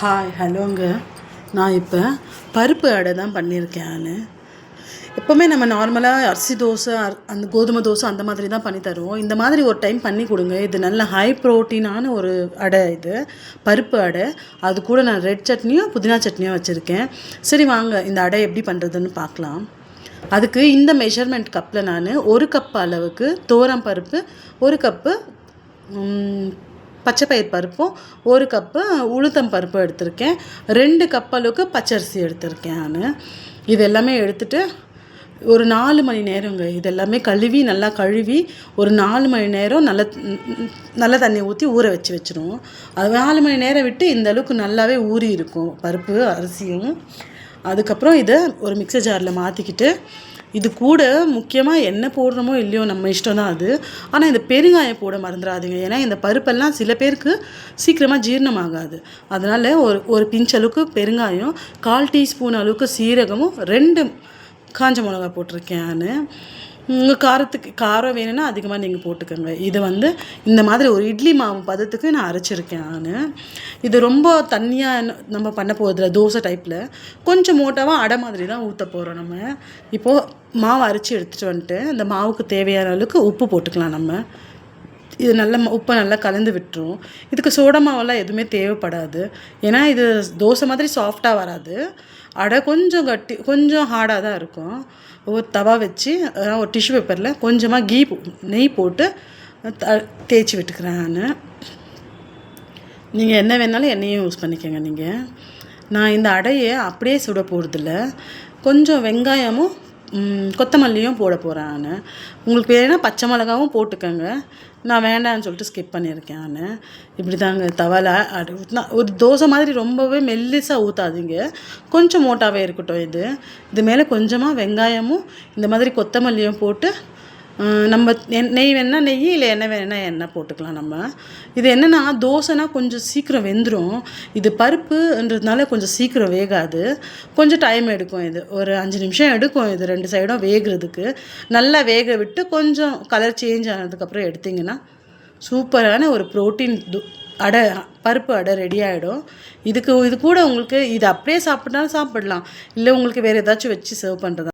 Hi ஹலோங்க. நான் இப்போ பருப்பு அடை தான் பண்ணியிருக்கேன். நான் எப்போவுமே நம்ம நார்மலாக அரிசி தோசை அந்த கோதுமை தோசை அந்த மாதிரி தான் பண்ணி தருவோம். இந்த மாதிரி ஒரு டைம் பண்ணி கொடுங்க. இது நல்ல ஹை ப்ரோட்டீனான ஒரு அடை. இது பருப்பு அடை. அது கூட நான் ரெட் சட்னியும் புதினா சட்னியும் வச்சுருக்கேன். சரி வாங்க இந்த அடை எப்படி பண்ணுறதுன்னு பார்க்கலாம். அதுக்கு இந்த மெஷர்மெண்ட் கப்பில் நான் 1 கப் அளவுக்கு துவரம் பருப்பு, 1 கப்பு பச்சைப்பயிர் பருப்பும், 1 கப்பு உளுத்தம் பருப்பும் எடுத்திருக்கேன். 2 கப் அளவுக்கு பச்சரிசி எடுத்திருக்கேன். நான் இது எல்லாமே எடுத்துகிட்டு ஒரு 4 மணி நேரங்க இது எல்லாமே நல்லா கழுவி ஒரு 4 மணி நேரம் நல்ல தண்ணி ஊற்றி ஊற வச்சிடுவோம். அது 4 மணி நேரம் விட்டு இந்த அளவுக்கு நல்லாவே ஊறி இருக்கும் பருப்பு அரிசியும். அதுக்கப்புறம் இதை ஒரு மிக்சர் ஜாரில் மாற்றிக்கிட்டு இது கூட முக்கியமாக என்ன போடுறோமோ இல்லையோ நம்ம இஷ்டம் தான் அது. ஆனால் இந்த பெருங்காயம் போட மறந்துடாதீங்க. ஏன்னா இந்த பருப்பெல்லாம் சில பேருக்கு சீக்கிரமாக ஜீரணமாகாது. அதனால் ஒரு பிஞ்ச் அளவுக்கு பெருங்காயம், 1/4 டீஸ்பூன் அளவுக்கு சீரகமும், 2 காஞ்ச மிளகா போட்டிருக்கேன். நான் உங்கள் காரம் வேணும்னா அதிகமாக நீங்கள் போட்டுக்கோங்க. இதை இந்த மாதிரி ஒரு இட்லி மாவு பதத்துக்கு நான் அரைச்சிருக்கேன். நான் இது ரொம்ப தண்ணியாக நம்ம பண்ண போகிறதில்ல. தோசை டைப்பில் கொஞ்சம் மோட்டாவாக அடை மாதிரி தான் ஊற்ற போகிறோம். நம்ம இப்போது மாவு அரைச்சி எடுத்துகிட்டு வந்துட்டு அந்த மாவுக்கு தேவையான அளவுக்கு உப்பு போட்டுக்கலாம். நம்ம இது உப்பை நல்லா கலந்து விட்டுரும். இதுக்கு சோடா மாவெல்லாம் எதுவுமே தேவைப்படாது. ஏன்னா இது தோசை மாதிரி சாஃப்டாக வராது. அடை கொஞ்சம் கொஞ்சம் ஹார்டாக தான் இருக்கும். ஒரு தவா வச்சு ஒரு டிஷ்யூ பேப்பரில் கொஞ்சமாக நெய் போட்டு தேய்ச்சி விட்டுக்கிறேன். நீங்கள் என்ன வேணாலும் எண்ணெயும் யூஸ் பண்ணிக்கோங்க. நான் இந்த அடையை அப்படியே சுட போகிறதில்ல. கொஞ்சம் வெங்காயமும் கொத்தமல்லியும் போட போகிறேன். நான் உங்களுக்கு வேணா பச்சை மிளகாவும் போட்டுக்கோங்க. நான் வேண்டான்னு சொல்லிட்டு ஸ்கிப் பண்ணியிருக்கேன். நான் இப்படி தாங்க தவால ஒரு தோசை மாதிரி ரொம்பவே மெல்லிசாக ஊற்றாதீங்க. கொஞ்சம் மோட்டாவே இருக்கட்டும். இது மேலே கொஞ்சமாக வெங்காயமும் இந்த மாதிரி கொத்தமல்லியும் போட்டு நம்ம நெய் வேணா நெய், இல்லை எண்ணெய் வேணா எண்ணெய் போட்டுக்கலாம். நம்ம இது என்னென்னா தோசைனா கொஞ்சம் சீக்கிரம் வெந்துடும். இது பருப்புன்றதுனால கொஞ்சம் சீக்கிரம் வேகாது. கொஞ்சம் டைம் எடுக்கும். இது ஒரு 5 நிமிஷம் எடுக்கும். இது 2 சைடும் வேகிறதுக்கு. நல்லா வேக விட்டு கொஞ்சம் கலர் சேஞ்ச் ஆனதுக்கப்புறம் எடுத்திங்கன்னா சூப்பரான ஒரு ப்ரோட்டீன் அடை, பருப்பு அடை ரெடி ஆகிடும். இது கூட உங்களுக்கு இது அப்படியே சாப்பிட்னாலும் சாப்பிடலாம். இல்லை உங்களுக்கு வேறு ஏதாச்சும் வச்சு சர்வ் பண்ணுறதா